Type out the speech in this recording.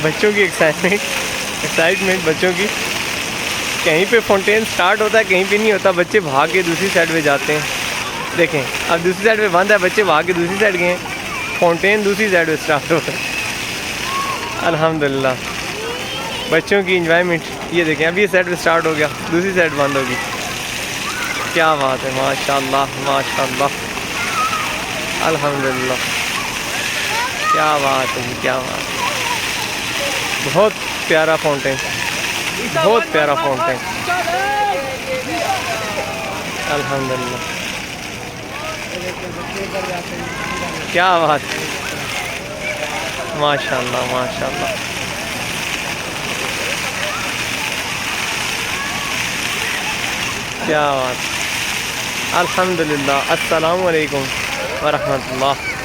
بچوں کی ایکسائٹمنٹ بچوں کی. کہیں پہ فاؤنٹین سٹارٹ ہوتا ہے کہیں پہ نہیں ہوتا, بچے بھاگ کے دوسری سائڈ پہ جاتے ہیں. دیکھیں اب دوسری سائڈ پہ بند ہے, بچے بھاگ کے دوسری سائڈ گئے ہیں, فاؤنٹین دوسری سائڈ پہ سٹارٹ ہو رہا ہے. الحمدللہ بچوں کی انجوائمنٹ. یہ دیکھیں اب یہ سائڈ پہ سٹارٹ ہو گیا, دوسری سائڈ بند ہوگی. کیا بات ہے, ماشاء اللہ ماشاء اللہ, الحمدللہ. کیا بات ہے جی, کیا بات ہے. بہت پیارا فاؤنٹین, بہت پیارا فاؤنٹین. الحمدللہ. کیا بات ہے, ماشاء اللہ ماشاء اللہ. کیا بات. الحمدللہ. السلام علیکم ورحمۃ اللہ.